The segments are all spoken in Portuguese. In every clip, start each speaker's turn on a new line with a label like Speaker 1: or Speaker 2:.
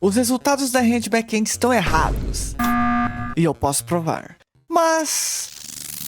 Speaker 1: Os resultados da rinha de back-end estão errados. E eu posso provar. Mas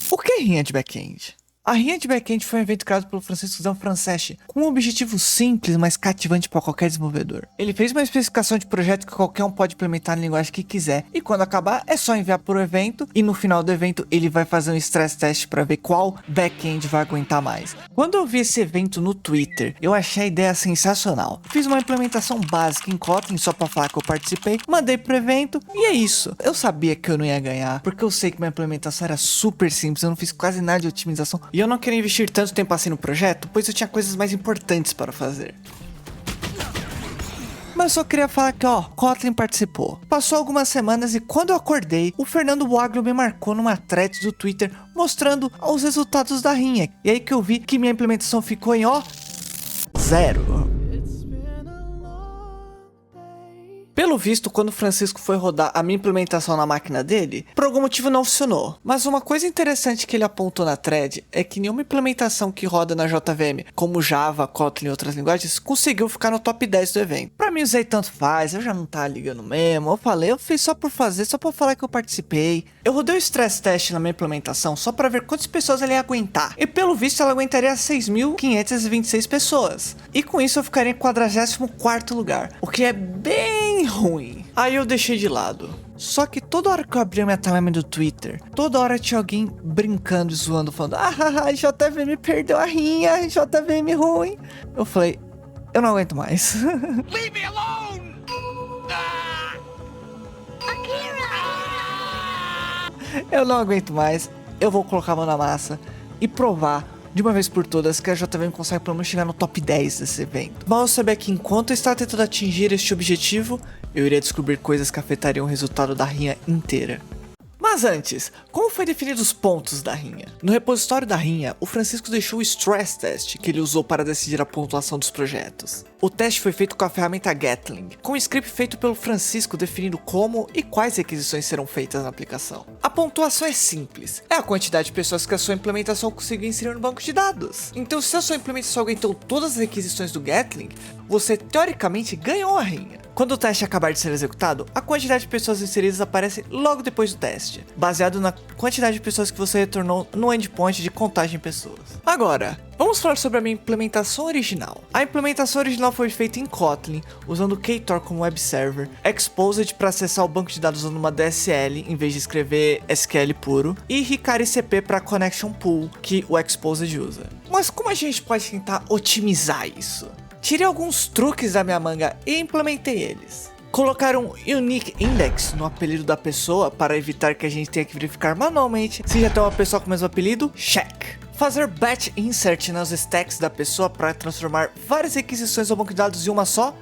Speaker 1: o que é rinha de back-end? A rinha de back-end foi um evento criado pelo Francisco Zanfranceschi com um objetivo simples, mas cativante para qualquer desenvolvedor. Ele fez uma especificação de projeto que qualquer um pode implementar na linguagem que quiser, e quando acabar é só enviar para o evento, e no final do evento ele vai fazer um stress test para ver qual back-end vai aguentar mais. Quando eu vi esse evento no Twitter, eu achei a ideia sensacional. Fiz uma implementação básica em Kotlin só para falar que eu participei, mandei pro evento, e é isso. Eu sabia que eu não ia ganhar, porque eu sei que minha implementação era super simples, eu não fiz quase nada de otimização, e eu não queria investir tanto tempo assim no projeto, pois eu tinha coisas mais importantes para fazer. Mas eu só queria falar que, Kotlin participou. Passou algumas semanas e quando eu acordei, o Fernando Boaglio me marcou numa thread do Twitter mostrando os resultados da rinha. E aí que eu vi que minha implementação ficou em, 0. Pelo visto, quando o Francisco foi rodar a minha implementação na máquina dele, por algum motivo não funcionou. Mas uma coisa interessante que ele apontou na thread é que nenhuma implementação que roda na JVM, como Java, Kotlin e outras linguagens, conseguiu ficar no top 10 do evento. Pra mim, usei tanto faz, eu já não tava ligando mesmo. Eu fiz só por fazer, só pra falar que eu participei. Eu rodei o stress test na minha implementação só pra ver quantas pessoas ela ia aguentar. E pelo visto, ela aguentaria 6.526 pessoas. E com isso, eu ficaria em 44º lugar, o que é bem ruim. Aí eu deixei de lado. Só que toda hora que eu abria minha timeline do Twitter, toda hora tinha alguém brincando e zoando, falando: JVM perdeu a rinha, JVM ruim. Eu falei: eu não aguento mais.
Speaker 2: Leave me alone!
Speaker 1: Eu não aguento mais. Eu vou colocar a mão na massa e provar de uma vez por todas que a JVM consegue pelo menos chegar no top 10 desse evento. Mal eu saber que enquanto eu estava tentando atingir este objetivo, eu iria descobrir coisas que afetariam o resultado da rinha inteira. Mas antes, como foi definido os pontos da rinha? No repositório da rinha, o Francisco deixou o stress test que ele usou para decidir a pontuação dos projetos. O teste foi feito com a ferramenta Gatling, com um script feito pelo Francisco definindo como e quais requisições serão feitas na aplicação. A pontuação é simples, é a quantidade de pessoas que a sua implementação conseguiu inserir no banco de dados. Então, se a sua implementação aguentou todas as requisições do Gatling, você teoricamente ganhou a rinha. Quando o teste acabar de ser executado, a quantidade de pessoas inseridas aparece logo depois do teste, baseado na quantidade de pessoas que você retornou no endpoint de contagem de pessoas. Agora, vamos falar sobre a minha implementação original. A implementação original foi feita em Kotlin, usando Ktor como web server, Exposed para acessar o banco de dados usando uma DSL em vez de escrever SQL puro, e Hikari CP para Connection Pool, que o Exposed usa. Mas como a gente pode tentar otimizar isso? Tirei alguns truques da minha manga e implementei eles. Colocar um Unique Index no apelido da pessoa para evitar que a gente tenha que verificar manualmente se já tem uma pessoa com o mesmo apelido. Check. Fazer batch insert nas stacks da pessoa para transformar várias requisições ao banco de dados em uma só.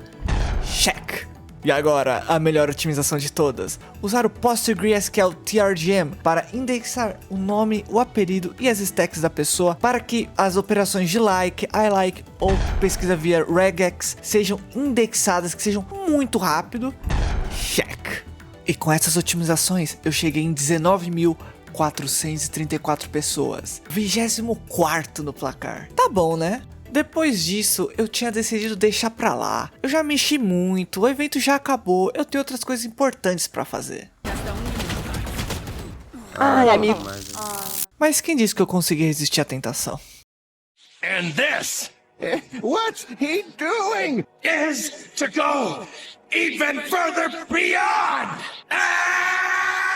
Speaker 1: Check. E agora, a melhor otimização de todas. Usar o PostgreSQL TRGM para indexar o nome, o apelido e as stacks da pessoa para que as operações de like, iLike ou pesquisa via regex sejam indexadas, que sejam muito rápido. Check. E com essas otimizações, eu cheguei em 19.434 pessoas. 24º no placar. Tá bom, né? Depois disso, eu tinha decidido deixar pra lá. Eu já mexi muito, o evento já acabou, eu tenho outras coisas importantes pra fazer.
Speaker 3: Ai, amigo.
Speaker 1: Mas quem disse que eu consegui resistir à tentação?
Speaker 2: And this
Speaker 4: What's he doing?
Speaker 2: is to go even further beyond!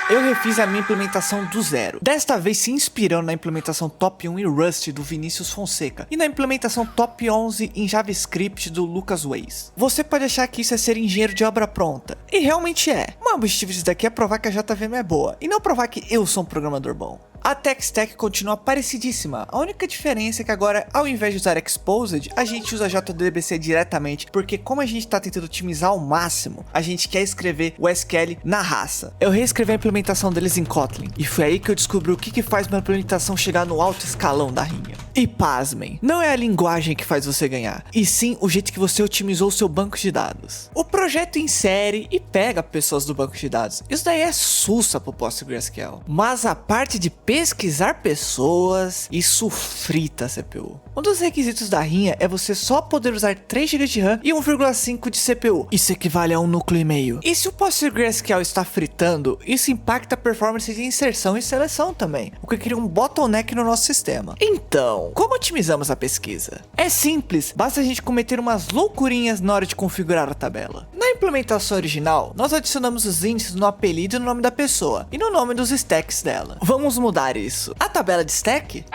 Speaker 1: Eu refiz a minha implementação do zero. Desta vez se inspirando na implementação Top 1 em Rust do Vinícius Fonseca e na implementação Top 11 em JavaScript do Lucas Weiss. Você pode achar que isso é ser engenheiro de obra pronta, e realmente é. Mas o objetivo disso daqui é provar que a JVM é boa, e não provar que eu sou um programador bom. A tech stack continua parecidíssima, a única diferença é que agora, ao invés de usar Exposed, a gente usa JDBC diretamente, porque como a gente está tentando otimizar ao máximo, a gente quer escrever o SQL na raça. Eu reescrevi a implementação deles em Kotlin, e foi aí que eu descobri o que faz uma implementação chegar no alto escalão da rinha. E pasmem, não é a linguagem que faz você ganhar, e sim o jeito que você otimizou o seu banco de dados. O projeto insere e pega pessoas do banco de dados. Isso daí é sussa pro PostgreSQL. Mas a parte de pesquisar pessoas, isso frita a CPU. Um dos requisitos da Rinha é você só poder usar 3 GB de RAM e 1,5 de CPU. Isso equivale a um núcleo e meio. E se o PostgreSQL está fritando, isso impacta a performance de inserção e seleção também, o que cria um bottleneck no nosso sistema. Então, como otimizamos a pesquisa? É simples, basta a gente cometer umas loucurinhas na hora de configurar a tabela. Na implementação original, nós adicionamos os índices no apelido e no nome da pessoa, e no nome dos stacks dela. Vamos mudar isso. A tabela de stack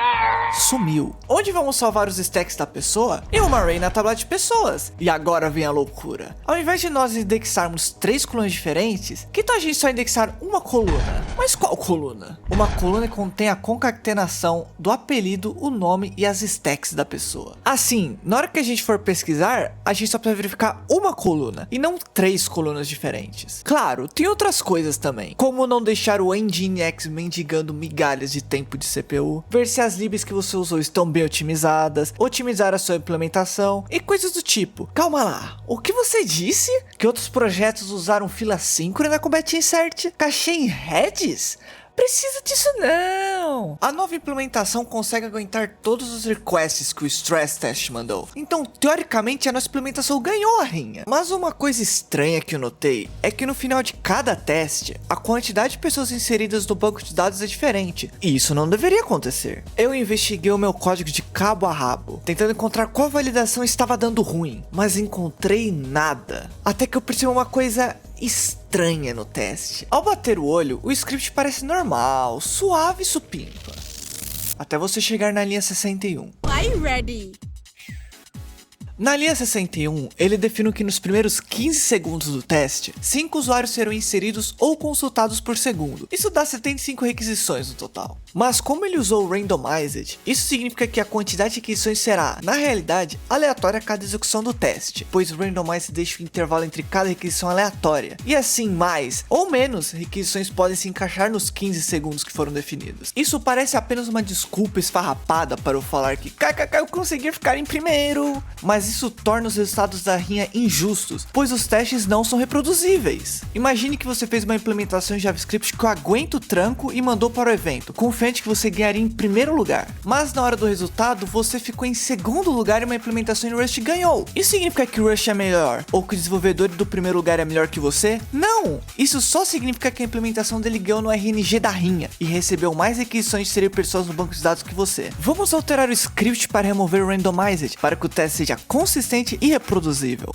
Speaker 1: sumiu. Onde vamos salvar os stacks da pessoa? Em uma array na tabela de pessoas. E agora vem a loucura. Ao invés de nós indexarmos 3 colunas diferentes, que tal a gente só indexar uma coluna? Mas qual coluna? Uma coluna que contém a concatenação do apelido, o nome e as stacks da pessoa. Assim, na hora que a gente for pesquisar, a gente só precisa verificar uma coluna e não 3 colunas diferentes. Claro, tem outras coisas também, como não deixar o Nginx mendigando migalhas de tempo de CPU, ver se as libs que você usou estão bem otimizadas, otimizar a sua implementação e coisas do tipo. Calma lá, o que você disse? Que outros projetos usaram fila síncrona com batch insert? Cache em heads? Precisa disso não! A nova implementação consegue aguentar todos os requests que o stress test mandou. Então, teoricamente, a nossa implementação ganhou a Rinha. Mas uma coisa estranha que eu notei é que no final de cada teste, a quantidade de pessoas inseridas no banco de dados é diferente. E isso não deveria acontecer. Eu investiguei o meu código de cabo a rabo, tentando encontrar qual validação estava dando ruim, mas encontrei nada. Até que eu percebi uma coisa estranha no teste. Ao bater o olho, o script parece normal, suave e supimpa. Até você chegar na linha 61.
Speaker 3: Are you ready?
Speaker 1: Na linha 61, ele define que nos primeiros 15 segundos do teste, 5 usuários serão inseridos ou consultados por segundo. Isso dá 75 requisições no total. Mas como ele usou o randomized, isso significa que a quantidade de requisições será, na realidade, aleatória a cada execução do teste, pois o randomized deixa o intervalo entre cada requisição aleatória. E assim, mais ou menos requisições podem se encaixar nos 15 segundos que foram definidos. Isso parece apenas uma desculpa esfarrapada para eu falar que eu consegui ficar em primeiro, mas isso torna os resultados da Rinha injustos, pois os testes não são reproduzíveis. Imagine que você fez uma implementação em JavaScript que aguenta o tranco e mandou para o evento, confiante que você ganharia em primeiro lugar. Mas na hora do resultado, você ficou em segundo lugar e uma implementação em Rust ganhou. Isso significa que o Rust é melhor? Ou que o desenvolvedor do primeiro lugar é melhor que você? Não! Isso só significa que a implementação dele ganhou no RNG da Rinha e recebeu mais requisições de inserir pessoas no banco de dados que você. Vamos alterar o script para remover o randomized, para que o teste seja consistente e reproduzível.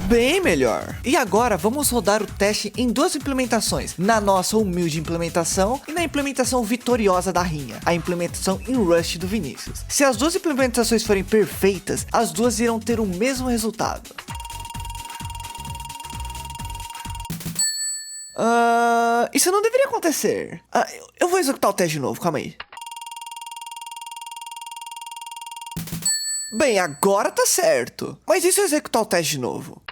Speaker 1: Bem melhor. E agora vamos rodar o teste em 2 implementações, na nossa humilde implementação e na implementação vitoriosa da Rinha, a implementação em Rust do Vinícius. Se as 2 implementações forem perfeitas, as duas irão ter o mesmo resultado. Isso não deveria acontecer. Eu vou executar o teste de novo, calma aí. Bem, agora tá certo. Mas e se eu executar o teste de novo?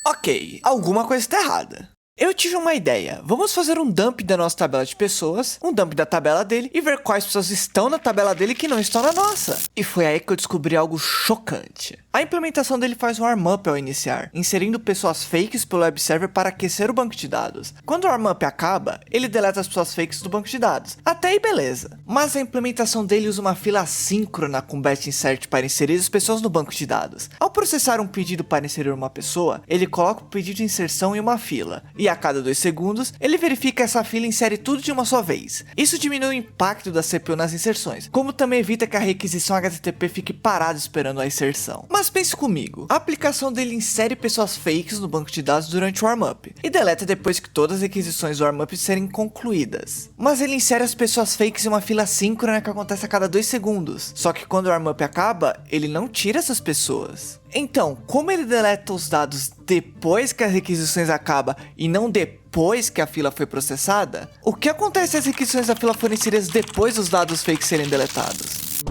Speaker 1: Ok, alguma coisa está errada. Eu tive uma ideia. Vamos fazer um dump da nossa tabela de pessoas, um dump da tabela dele e ver quais pessoas estão na tabela dele que não estão na nossa. E foi aí que eu descobri algo chocante. A implementação dele faz um warm-up ao iniciar, inserindo pessoas fakes pelo web server para aquecer o banco de dados. Quando o warm-up acaba, ele deleta as pessoas fakes do banco de dados. Até aí beleza. Mas a implementação dele usa uma fila assíncrona com batch insert para inserir as pessoas no banco de dados. Ao processar um pedido para inserir uma pessoa, ele coloca o pedido de inserção em uma fila. E a cada 2 segundos, ele verifica essa fila e insere tudo de uma só vez. Isso diminui o impacto da CPU nas inserções, como também evita que a requisição HTTP fique parada esperando a inserção. Mas pense comigo, a aplicação dele insere pessoas fakes no banco de dados durante o warm-up, e deleta depois que todas as requisições do warm-up serem concluídas. Mas ele insere as pessoas fakes em uma fila síncrona que acontece a cada 2 segundos. Só que quando o warm-up acaba, ele não tira essas pessoas. Então, como ele deleta os dados depois que as requisições acabam e não depois que a fila foi processada, o que acontece se as requisições da fila forem inseridas depois dos dados fakes serem deletados?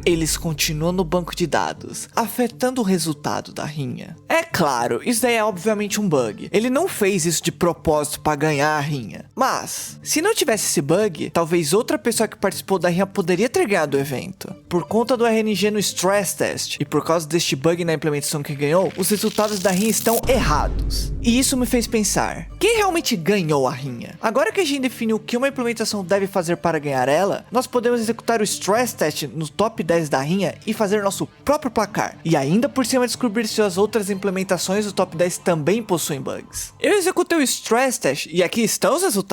Speaker 1: Eles continuam no banco de dados, afetando o resultado da Rinha. É claro, isso daí é obviamente um bug. Ele não fez isso de propósito para ganhar a Rinha, Mas, se não tivesse esse bug, talvez outra pessoa que participou da rinha poderia ter ganhado o evento. Por conta do RNG no Stress Test e por causa deste bug na implementação que ganhou, os resultados da rinha estão errados. E isso me fez pensar, quem realmente ganhou a rinha? Agora que a gente definiu o que uma implementação deve fazer para ganhar ela, nós podemos executar o Stress Test no top 10 da rinha e fazer nosso próprio placar. E ainda por cima descobrir se as outras implementações do top 10 também possuem bugs. Eu executei o Stress Test e aqui estão os resultados.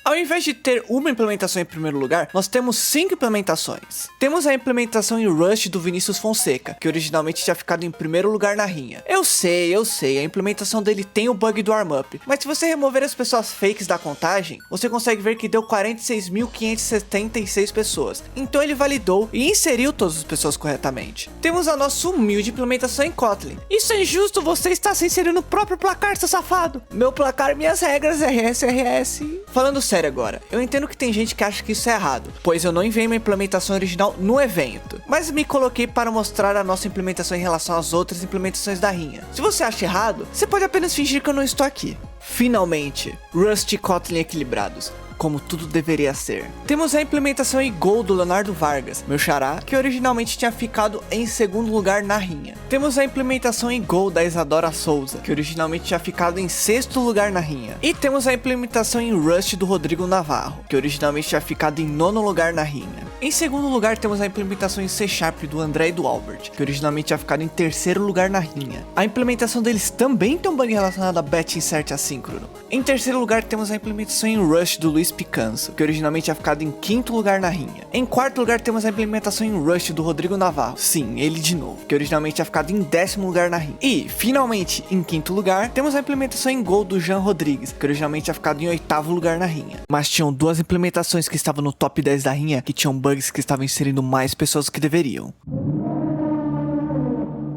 Speaker 1: Ao invés de ter uma implementação em primeiro lugar, nós temos 5 implementações. Temos a implementação em Rust do Vinícius Fonseca, que originalmente tinha ficado em primeiro lugar na rinha. Eu sei, a implementação dele tem o bug do Arm Up, mas se você remover as pessoas fakes da contagem, você consegue ver que deu 46.576 pessoas. Então ele validou e inseriu todas as pessoas corretamente. Temos a nossa humilde implementação em Kotlin. Isso é injusto, você está se inserindo no próprio placar, seu safado. Meu placar, minhas regras, RS. Falando sério agora, eu entendo que tem gente que acha que isso é errado, pois eu não enviei uma implementação original no evento, mas me coloquei para mostrar a nossa implementação em relação às outras implementações da rinha. Se você acha errado, você pode apenas fingir que eu não estou aqui. Finalmente, Rust e Kotlin equilibrados, como tudo deveria ser. Temos a implementação em Go do Leonardo Vargas, meu xará, que originalmente tinha ficado em segundo lugar na rinha. Temos a implementação em Go da Isadora Souza, que originalmente tinha ficado em sexto lugar na rinha. E temos a implementação em Rust do Rodrigo Navarro, que originalmente tinha ficado em nono lugar na rinha. Em segundo lugar temos a implementação em C# do André e do Albert, que originalmente tinha ficado em terceiro lugar na rinha. A implementação deles também tem um bug relacionado a batch insert assíncrono. Em terceiro lugar temos a implementação em Rust do Luiz Picanso, que originalmente tinha ficado em quinto lugar na rinha. Em quarto lugar temos a implementação em Rust do Rodrigo Navarro, sim, ele de novo, que originalmente tinha ficado em décimo lugar na rinha. E, finalmente, em quinto lugar, temos a implementação em Go do Jean Rodrigues, que originalmente tinha ficado em oitavo lugar na rinha. Mas tinham duas implementações que estavam no top 10 da rinha, que tinham bugs que estavam inserindo mais pessoas do que deveriam.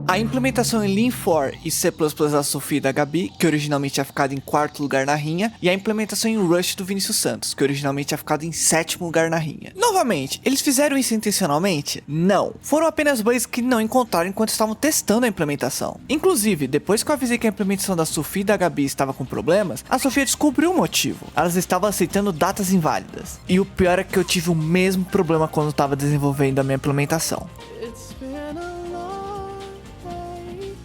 Speaker 1: A implementação em Lean4 e C++ da Sofia e da Gabi, que originalmente tinha ficado em quarto lugar na rinha, e a implementação em Rust do Vinícius Santos, que originalmente tinha ficado em sétimo lugar na rinha. Novamente, eles fizeram isso intencionalmente? Não. Foram apenas bugs que não encontraram enquanto estavam testando a implementação. Inclusive, depois que eu avisei que a implementação da Sofia e da Gabi estava com problemas, a Sofia descobriu o motivo. Elas estavam aceitando datas inválidas. E o pior é que eu tive o mesmo problema quando estava desenvolvendo a minha implementação.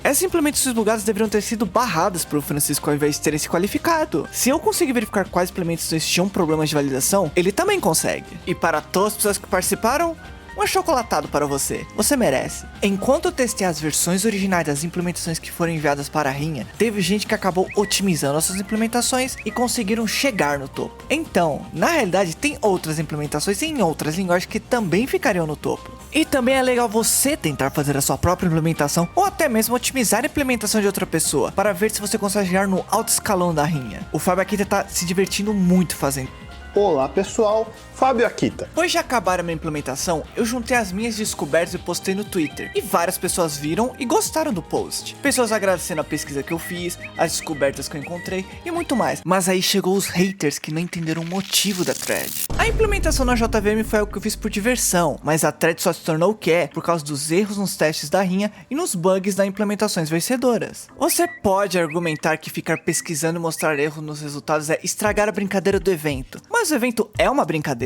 Speaker 1: Essas implementações bugadas deveriam ter sido barradas por Francisco ao invés de terem se qualificado. Se eu conseguir verificar quais implementações tinham problemas de validação, ele também consegue. E para todas as pessoas que participaram, um achocolatado para você. Você merece. Enquanto eu testei as versões originais das implementações que foram enviadas para a rinha, teve gente que acabou otimizando essas implementações e conseguiram chegar no topo. Então, na realidade, tem outras implementações em outras linguagens que também ficariam no topo. E também é legal você tentar fazer a sua própria implementação ou até mesmo otimizar a implementação de outra pessoa para ver se você consegue chegar no alto escalão da rinha. O Fábio aqui tá se divertindo muito fazendo.
Speaker 3: Olá pessoal, Fábio Akita.
Speaker 1: Depois de acabar a minha implementação, eu juntei as minhas descobertas e postei no Twitter. E várias pessoas viram e gostaram do post. Pessoas agradecendo a pesquisa que eu fiz, as descobertas que eu encontrei e muito mais. Mas aí chegou os haters que não entenderam o motivo da thread. A implementação na JVM foi algo que eu fiz por diversão, mas a thread só se tornou o que é por causa dos erros nos testes da rinha e nos bugs das implementações vencedoras. Você pode argumentar que ficar pesquisando e mostrar erros nos resultados é estragar a brincadeira do evento. Mas o evento é uma brincadeira?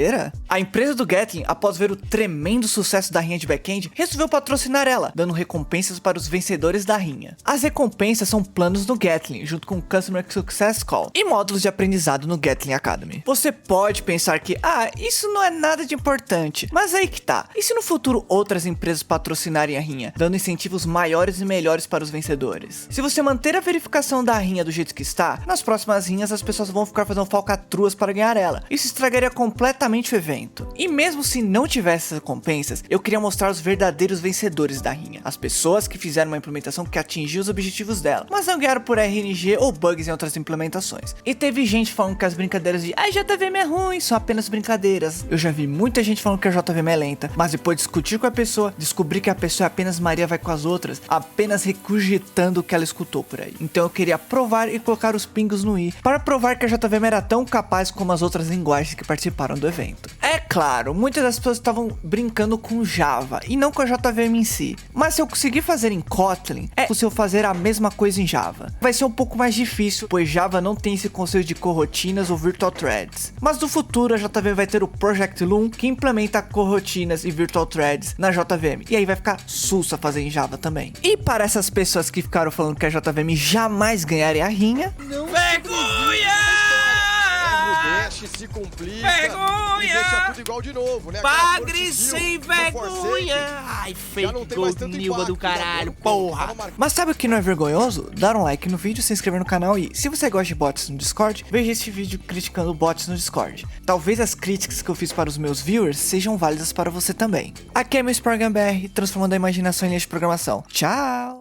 Speaker 1: A empresa do Gatling, após ver o tremendo sucesso da rinha de back-end, resolveu patrocinar ela, dando recompensas para os vencedores da rinha. As recompensas são planos no Gatling, junto com o Customer Success Call, e módulos de aprendizado no Gatling Academy. Você pode pensar que, isso não é nada de importante, mas aí que tá. E se no futuro outras empresas patrocinarem a rinha, dando incentivos maiores e melhores para os vencedores? Se você manter a verificação da rinha do jeito que está, nas próximas rinhas as pessoas vão ficar fazendo falcatruas para ganhar ela. Isso estragaria completamente o evento. E mesmo se não tivesse essas recompensas, eu queria mostrar os verdadeiros vencedores da rinha. As pessoas que fizeram uma implementação que atingiu os objetivos dela, mas não ganharam por RNG ou bugs em outras implementações. E teve gente falando que as brincadeiras de JVM é ruim, são apenas brincadeiras. Eu já vi muita gente falando que a JVM é lenta, mas depois de discutir com a pessoa, descobri que a pessoa é apenas Maria vai com as outras, apenas regurgitando o que ela escutou por aí. Então eu queria provar e colocar os pingos no i, para provar que a JVM era tão capaz como as outras linguagens que participaram do evento. É É claro, muitas das pessoas estavam brincando com Java e não com a JVM em si. Mas se eu conseguir fazer em Kotlin, é possível fazer a mesma coisa em Java. Vai ser um pouco mais difícil, pois Java não tem esse conceito de coroutinas ou virtual threads. Mas no futuro a JVM vai ter o Project Loom, que implementa coroutinas e virtual threads na JVM. E aí vai ficar sussa fazer em Java também. E para essas pessoas que ficaram falando que a JVM jamais ganharia a rinha...
Speaker 5: Se complica
Speaker 6: vergonha!
Speaker 5: e deixa tudo igual de novo, né?
Speaker 6: Bagre sem vergonha! Ai, fake gold Nilba do caralho, porra!
Speaker 1: Mas sabe o que não é vergonhoso? Dar um like no vídeo, se inscrever no canal e, se você gosta de bots no Discord, veja esse vídeo criticando bots no Discord. Talvez as críticas que eu fiz para os meus viewers sejam válidas para você também. Aqui é meu Sporgan BR, transformando a imaginação em linha de programação. Tchau!